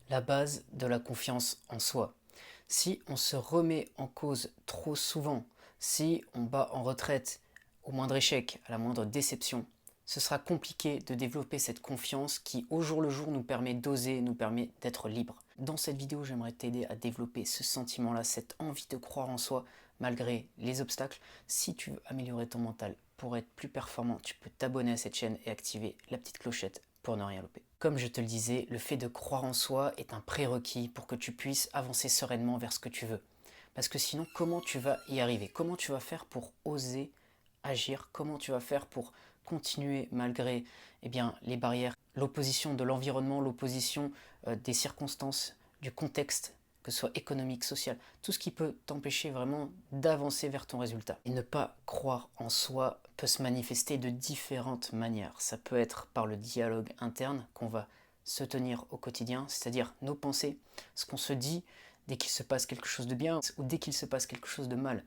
La base de la confiance en soi. Si on se remet en cause trop souvent, si on bat en retraite au moindre échec, à la moindre déception, ce sera compliqué de développer cette confiance qui, au jour le jour, nous permet d'oser, nous permet d'être libre. Dans cette vidéo, j'aimerais t'aider à développer ce sentiment-là, cette envie de croire en soi malgré les obstacles. Si tu veux améliorer ton mental pour être plus performant, tu peux t'abonner à cette chaîne et activer la petite clochette pour ne rien louper. Comme je te le disais, le fait de croire en soi est un prérequis pour que tu puisses avancer sereinement vers ce que tu veux. Parce que sinon, comment tu vas y arriver? Comment tu vas faire pour oser agir? Comment tu vas faire pour continuer malgré les barrières, l'opposition de l'environnement, l'opposition des circonstances, du contexte, que ce soit économique, social, tout ce qui peut t'empêcher vraiment d'avancer vers ton résultat. Et ne pas croire en soi peut se manifester de différentes manières. Ça peut être par le dialogue interne qu'on va se tenir au quotidien, c'est-à-dire nos pensées, ce qu'on se dit dès qu'il se passe quelque chose de bien ou dès qu'il se passe quelque chose de mal.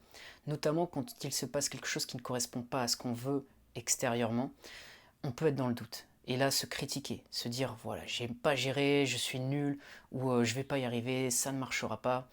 Notamment quand il se passe quelque chose qui ne correspond pas à ce qu'on veut extérieurement, on peut être dans le doute. Et là, se critiquer, se dire, voilà, j'ai pas géré, je suis nul, ou je vais pas y arriver, ça ne marchera pas.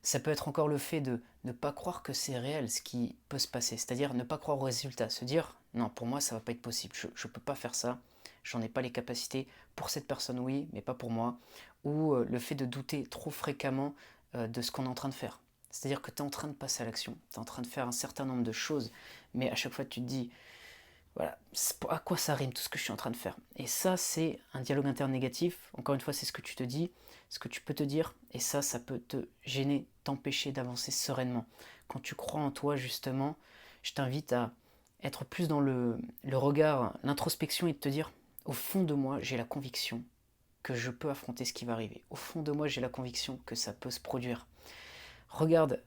Ça peut être encore le fait de ne pas croire que c'est réel ce qui peut se passer, c'est-à-dire ne pas croire au résultat, se dire, non, pour moi, ça va pas être possible, je ne peux pas faire ça, j'en ai pas les capacités, pour cette personne, oui, mais pas pour moi. Ou le fait de douter trop fréquemment de ce qu'on est en train de faire. C'est-à-dire que tu es en train de passer à l'action, tu es en train de faire un certain nombre de choses, mais à chaque fois tu te dis, voilà, à quoi ça rime tout ce que je suis en train de faire? Et ça, c'est un dialogue interne négatif. Encore une fois, c'est ce que tu te dis, ce que tu peux te dire, et ça peut te gêner, t'empêcher d'avancer sereinement. Quand tu crois en toi, justement, je t'invite à être plus dans le regard, l'introspection et de te dire, au fond de moi, j'ai la conviction que je peux affronter ce qui va arriver. Au fond de moi, j'ai la conviction que ça peut se produire. Regarde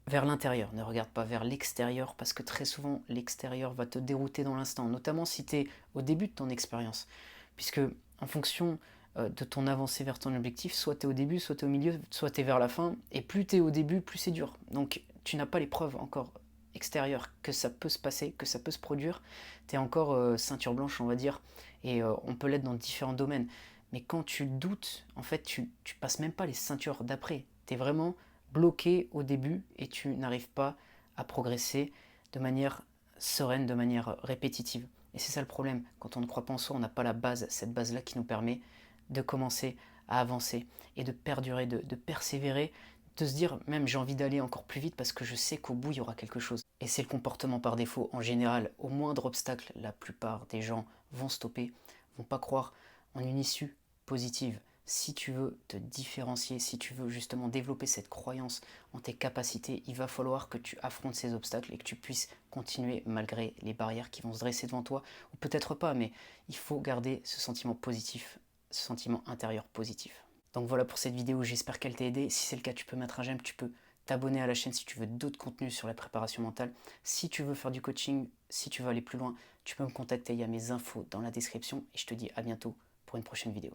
vers l'intérieur, ne regarde pas vers l'extérieur parce que très souvent l'extérieur va te dérouter dans l'instant, notamment si tu es au début de ton expérience, puisque en fonction de ton avancée vers ton objectif, soit tu es au début, soit tu es au milieu, soit tu es vers la fin, et plus tu es au début, plus c'est dur. Donc tu n'as pas les preuves encore extérieures que ça peut se passer, que ça peut se produire, tu es encore ceinture blanche on va dire, et on peut l'être dans différents domaines. Mais quand tu doutes, en fait tu passes même pas les ceintures d'après, tu es vraiment bloqué au début et tu n'arrives pas à progresser de manière sereine, de manière répétitive. Et c'est ça le problème, quand on ne croit pas en soi, on n'a pas la base, cette base-là qui nous permet de commencer à avancer et de perdurer, de persévérer, de se dire même j'ai envie d'aller encore plus vite parce que je sais qu'au bout il y aura quelque chose. Et c'est le comportement par défaut. En général, au moindre obstacle, la plupart des gens vont stopper, vont pas croire en une issue positive. Si tu veux te différencier, si tu veux justement développer cette croyance en tes capacités, il va falloir que tu affrontes ces obstacles et que tu puisses continuer malgré les barrières qui vont se dresser devant toi, ou peut-être pas, mais il faut garder ce sentiment positif, ce sentiment intérieur positif. Donc voilà pour cette vidéo, j'espère qu'elle t'a aidé. Si c'est le cas, tu peux mettre un j'aime, tu peux t'abonner à la chaîne si tu veux d'autres contenus sur la préparation mentale. Si tu veux faire du coaching, si tu veux aller plus loin, tu peux me contacter, il y a mes infos dans la description et je te dis à bientôt pour une prochaine vidéo.